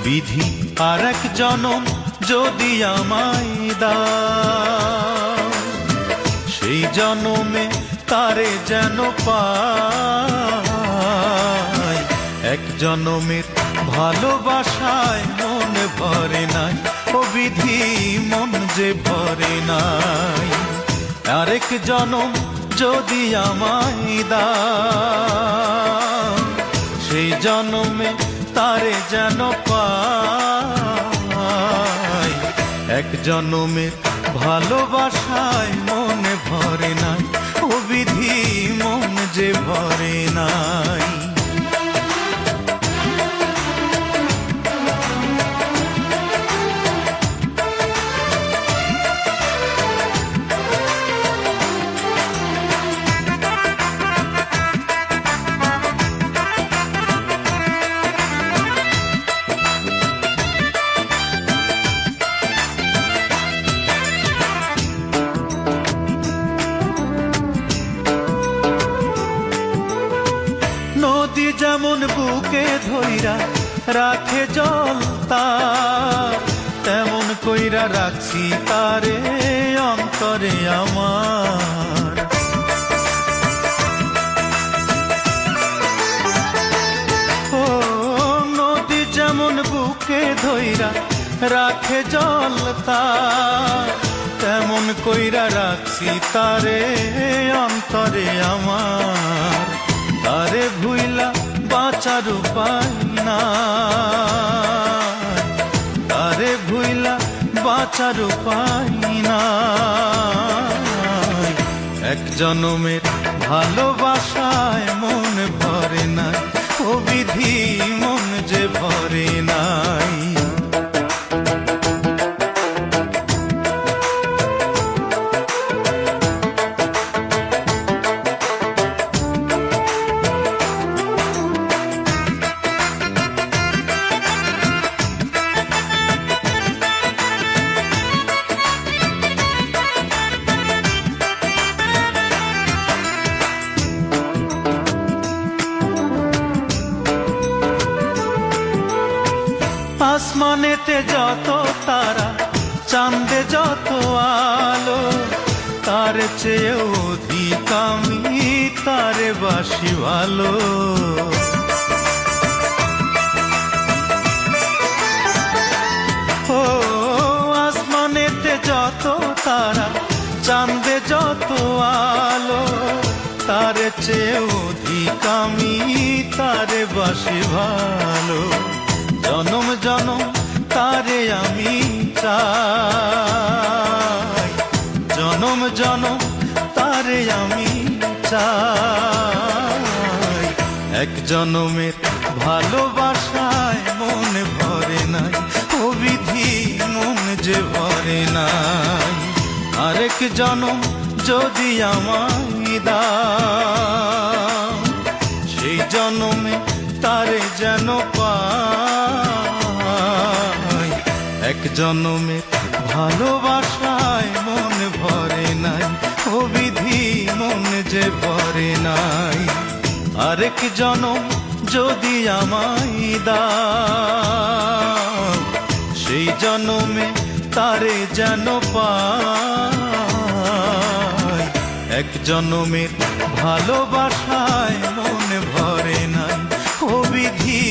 বিধি আর এক জনম যদি আমায় দাও, সেই জনমে তারে যেন পাই। এক জনমের ভালোবাসায় মন ভরে নাই, ও বিধি মন যে ভরে নাই। আরেক জনম যদি আমায় দাও, সেই জনমে তারে যেন পাই। এক জনমের ভালোবাসায় মনে ভরে নাই, ও বিধি মন যে ভরে নাই। নদী যেমন বুকে ধইরা রাখে জল তার, তেমন কইরা রাখছি তারে অন্তরে আমার। ও নদী যেমন বুকে ধইরা রাখে জল তার, তেমন কইরা রাখছি তারে অন্তরে আমার। তারে ভুইলা বাঁচার উপায় নাই, তারে ভুইলা বাঁচার উপায় নাই। এক জনমের ভালোবাসায় মন ভরে নাই, ও বিধি মন যে ভরে নাই। আসমানেতে যত তারা, চাঁদে যত আলো, তার চেয়ে অধিক আমি তারে বাসি ভালো। ও আসমানেতে যত তারা, চাঁদে যত আলো, তার চেয়ে অধিক আমি তারে বাসি ভালো। জনম জনম তারে আমি চাই, জনম জনম তারে আমি চাই। এক জনমের ভালোবাসায় মন ভরে নাই, ও বিধি মন যে ভরে নাই। আরেক জনম যদি আমায় দাও, সেই জনমে তারে যেন পাই। এক জনমে ভালোবাসায় মন ভরে নাই, ও বিধি মন যে ভরে নাই। আরেক জনম যদি আমায় দাও, সেই জনমে তারে যেন পাই। এক জনমের ভালোবাসায় মন ভরে নাই, ও বিধি